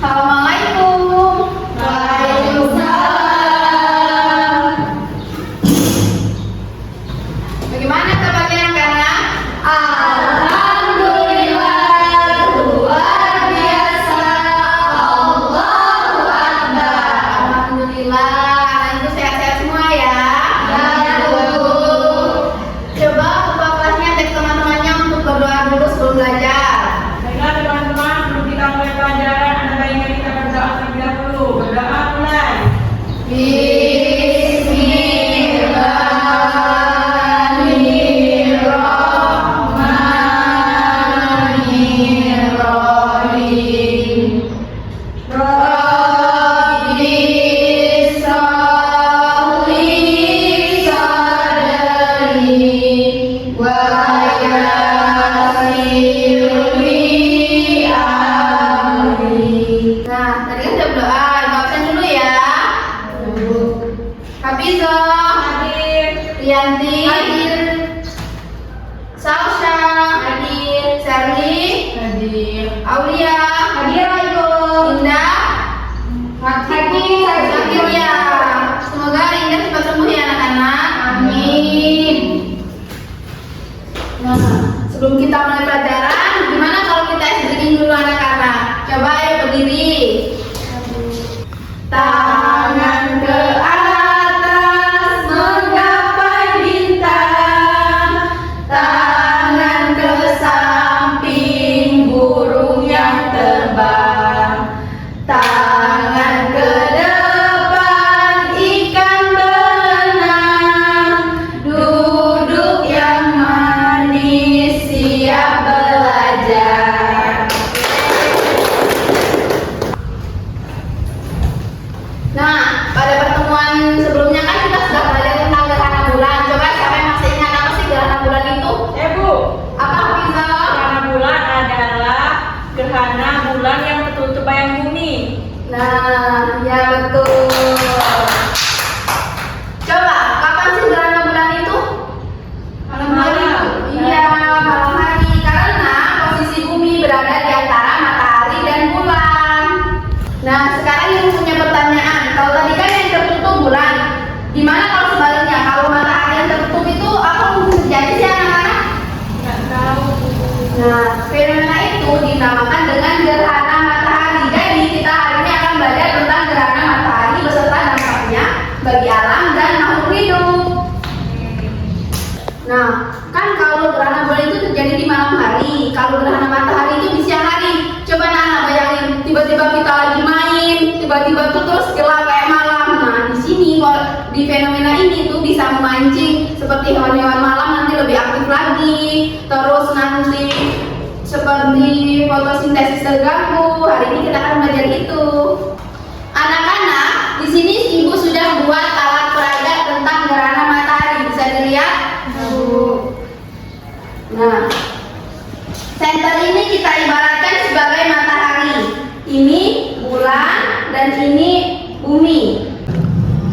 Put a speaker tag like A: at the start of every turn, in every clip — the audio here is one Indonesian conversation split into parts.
A: Assalamualaikum.
B: Waalaikumsalam.
A: Bagaimana kabarnya anak-anak?
B: Alhamdulillah, luar biasa. Allahu Akbar.
A: Alhamdulillah, anak ibu sehat-sehat semua ya.
B: Ya, Bu.
A: Coba ketua kelasnya ajak teman-temannya untuk berdoa dulu sebelum belajar.
C: Baiklah teman-teman, sebelum kita mulai pelajaran, ada baiknya kita berdoa terlebih dahulu. Berdoa mulai.
B: Bismillahirrahmanirrahim. Rabbi sholli sadri wa yassir li amri.
A: Nah, tadi kan udah berdoa, ibu absen dulu ya. Hafizo,
C: Hadir.
A: Rianti,
B: Hadir.
A: Salsha,
B: Hadir.
A: Serli,
B: Hadir.
A: Aulia,
B: Hadir, Ibu.
A: Indah,
B: Hadir.
A: Hadir ya. Semoga Indah cepat sembuh ya anak-anak.
B: Amin.
A: Nah, sebelum kita mulai pelajaran, gimana kalau kita stretching dulu anak-anak? Coba ayo berdiri.
B: Tangan ke atas menggapai bintang, tangan ke samping burung yang terbang, tangan ke depan ikan berenang, duduk yang manis siap belajar.
A: Nah, pada pertemuan sebelumnya kan kita sudah belajar tentang gerhana bulan. Coba siapa yang masih ingat apa sih gerhana bulan itu?
C: Bu,
A: Apa Hafizo?
C: gerhana bulan adalah gerhana bulan yang tertutup bayang bumi.
A: Nah, ya betul. Coba, kapan sih gerhana bulan itu?
C: Malam hari.
A: Iya, malam hari. Karena posisi bumi berada di antara matahari dan bulan. Nah, sekarang yang punya pertanyaan. Kalau tadi kan yang tertutup bulan, gimana kalau sebaliknya? Kalau matahari yang tertutup itu apa yang terjadi sih anak-anak?
C: Nggak tahu.
A: Nah, fenomena itu dinamakan dengan gerhana matahari. Jadi kita hari ini akan belajar tentang gerhana matahari beserta dampaknya bagi alam dan makhluk hidup. Nah, kan kalau gerhana bulan itu terjadi di malam hari, kalau gerhana matahari itu di siang hari. Coba Nana bayangin, tiba-tiba kita lagi main, tiba-tiba tuh terus gelap kayak malam. Nah, di sini di fenomena ini tuh bisa memancing seperti hewan-hewan malam nanti lebih aktif lagi. Terus nanti seperti fotosintesis terganggu. Hari ini kita akan belajar itu. Anak-anak, di sini ibu sudah buat alat peraga tentang gerhana matahari. Bisa dilihat? Nah, center ini kita ibaratkan sebagai matahari. Ini bulan dan ini bumi.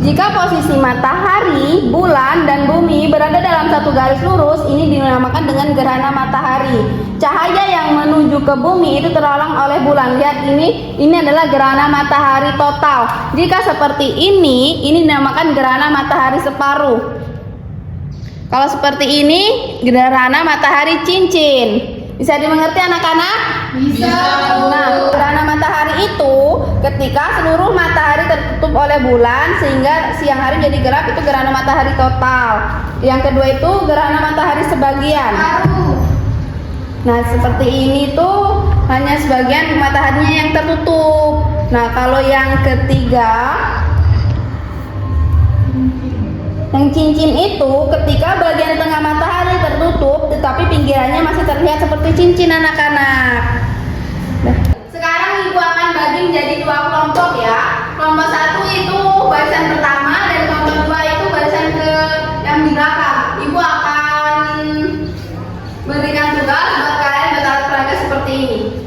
A: Jika posisi matahari, bulan, dan bumi berada dalam satu garis lurus, ini dinamakan dengan gerhana matahari. Cahaya yang menuju ke bumi itu terhalang oleh bulan. Lihat ini adalah gerhana matahari total. Jika seperti ini dinamakan gerhana matahari separuh. Kalau seperti ini, gerhana matahari cincin. Bisa dimengerti anak-anak?
B: Bisa, Bu.
A: Nah, gerhana matahari itu ketika seluruh matahari tertutup oleh bulan sehingga siang hari jadi gelap, itu gerhana matahari total. Yang kedua itu gerhana matahari sebagian. Nah, seperti ini tuh hanya sebagian mataharinya yang tertutup. Nah, kalau yang ketiga, yang cincin itu ketika bagian tengah matahari tertutup tetapi pinggirannya masih terlihat seperti cincin anak-anak. Sekarang ibu akan bagi menjadi dua kelompok ya. Kelompok satu itu barisan pertama dan kelompok dua itu barisan ke yang di belakang. Ibu akan berikan tugas buat kalian buat alat peraga seperti ini.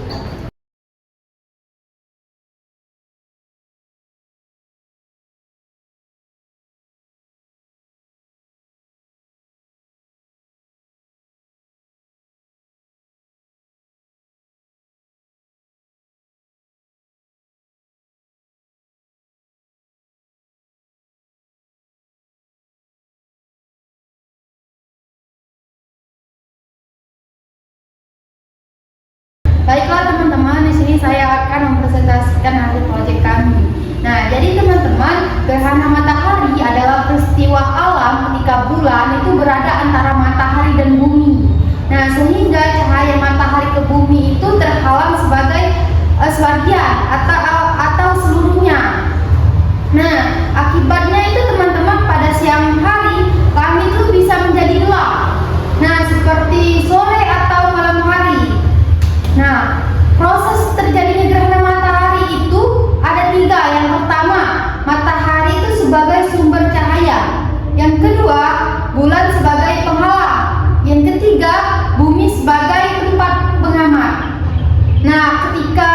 B: Baiklah teman-teman, di sini saya akan mempresentasikan hasil proyek kami. Nah, jadi teman-teman, gerhana matahari adalah peristiwa alam ketika bulan itu berada antara matahari dan bumi. Nah, sehingga cahaya matahari ke bumi itu terhalang sebagai sebagian atau seluruhnya. Nah, akibatnya itu teman-teman pada siang hari kami itu bisa menjadi gelap. Nah, seperti sore atau malam hari. Nah, proses terjadinya gerhana matahari itu ada 3. Yang pertama, matahari itu sebagai sumber cahaya. Yang kedua, bulan sebagai penghalang. Yang ketiga, bumi sebagai tempat pengamat. Nah, ketika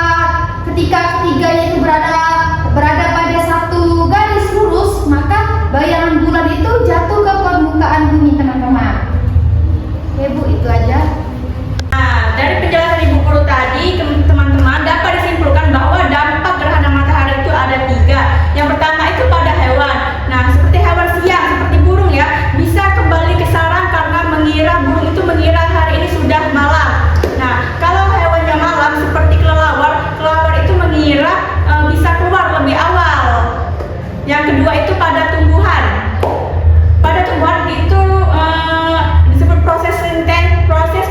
B: ketiganya itu berada pada satu garis lurus, maka bayangan bulan itu jatuh ke permukaan bumi, teman-teman. Oke, Bu, itu aja.
C: Nah, dari penjelasan Ibu Guru tadi, teman-teman dapat disimpulkan bahwa dampak gerhana matahari itu ada 3. Yang pertama itu pada hewan. Nah, seperti hewan siang, seperti burung ya, bisa kembali ke sarang karena burung itu mengira hari ini sudah malam. Nah, kalau hewannya malam seperti kelelawar itu mengira bisa keluar lebih awal. Yang kedua itu pada tumbuhan. Pada tumbuhan itu disebut proses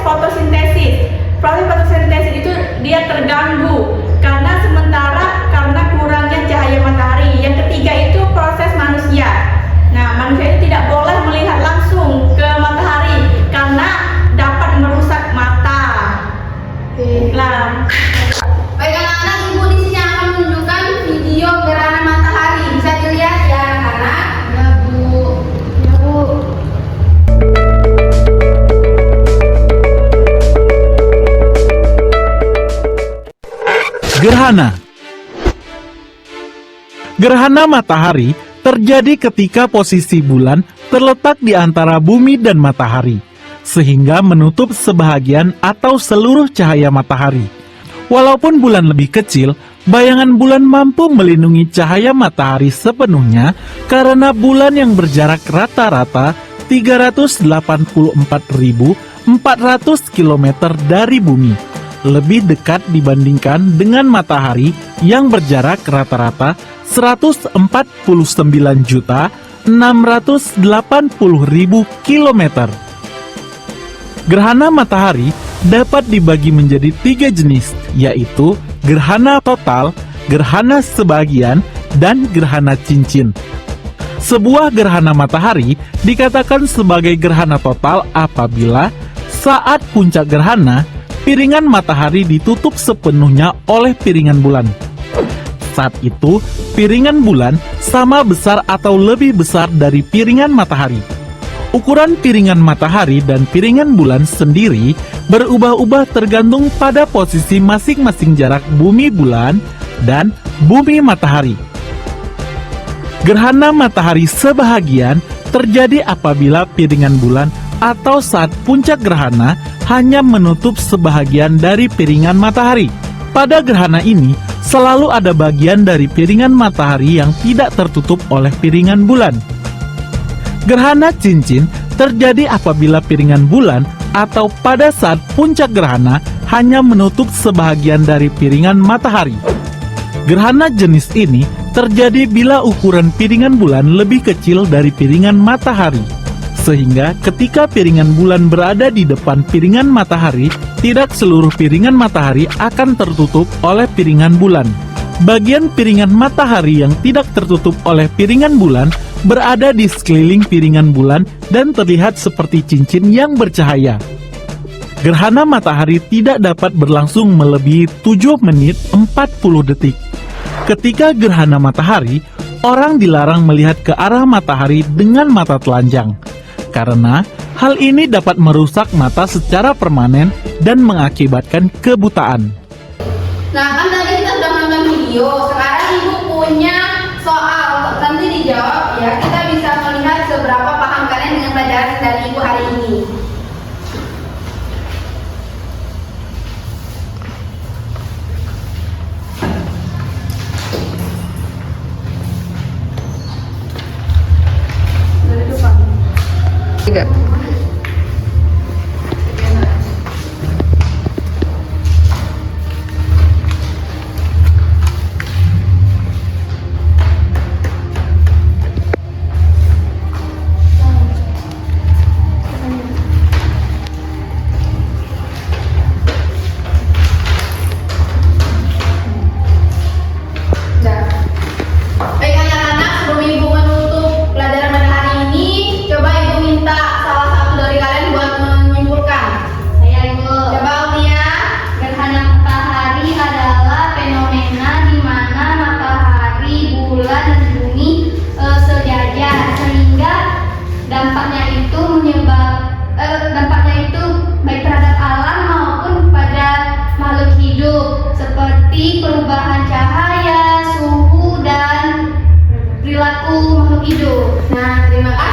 C: fotosintesis. Proses fotosintesis itu dia terganggu karena kurangnya cahaya matahari. Yang ketiga itu proses manusia. Nah, manusia itu tidak boleh melihat langsung ke matahari karena dapat merusak mata. Nah,
A: Baik anak-anak, Ibu di sini akan menunjukkan video gerhana matahari. Bisa dilihat ya anak-anak?
B: Ya, Bu. Ya, Bu.
D: Gerhana matahari terjadi ketika posisi bulan terletak di antara bumi dan matahari, sehingga menutup sebahagian atau seluruh cahaya matahari. Walaupun bulan lebih kecil, bayangan bulan mampu melindungi cahaya matahari sepenuhnya karena bulan yang berjarak rata-rata 384.400 km dari bumi, lebih dekat dibandingkan dengan matahari yang berjarak rata-rata 149.680.000 km. Gerhana matahari dapat dibagi menjadi 3 jenis, yaitu gerhana total, gerhana sebagian, dan gerhana cincin. Sebuah gerhana matahari dikatakan sebagai gerhana total apabila saat puncak gerhana, piringan matahari ditutup sepenuhnya oleh piringan bulan. Saat itu, piringan bulan sama besar atau lebih besar dari piringan matahari. Ukuran piringan matahari dan piringan bulan sendiri berubah-ubah tergantung pada posisi masing-masing jarak bumi bulan dan bumi matahari. Gerhana matahari sebahagian terjadi apabila piringan bulan atau saat puncak gerhana hanya menutup sebahagian dari piringan matahari. Pada gerhana ini, selalu ada bagian dari piringan matahari yang tidak tertutup oleh piringan bulan. Gerhana cincin terjadi apabila piringan bulan atau pada saat puncak gerhana hanya menutup sebahagian dari piringan matahari. Gerhana jenis ini terjadi bila ukuran piringan bulan lebih kecil dari piringan matahari, sehingga ketika piringan bulan berada di depan piringan matahari, tidak seluruh piringan matahari akan tertutup oleh piringan bulan. Bagian piringan matahari yang tidak tertutup oleh piringan bulan berada di sekeliling piringan bulan dan terlihat seperti cincin yang bercahaya. Gerhana matahari tidak dapat berlangsung melebihi 7 menit 40 detik. Ketika gerhana matahari, orang dilarang melihat ke arah matahari dengan mata telanjang, karena hal ini dapat merusak mata secara permanen dan mengakibatkan kebutaan.
A: Nah, kan tadi kita sudah nonton video. Sekarang Ibu punya soal, nanti dijawab ya. Kita bisa melihat seberapa paham kalian dengan pelajaran dari Ibu hari ini.
B: Tidak. hidup. Nah, terima kasih.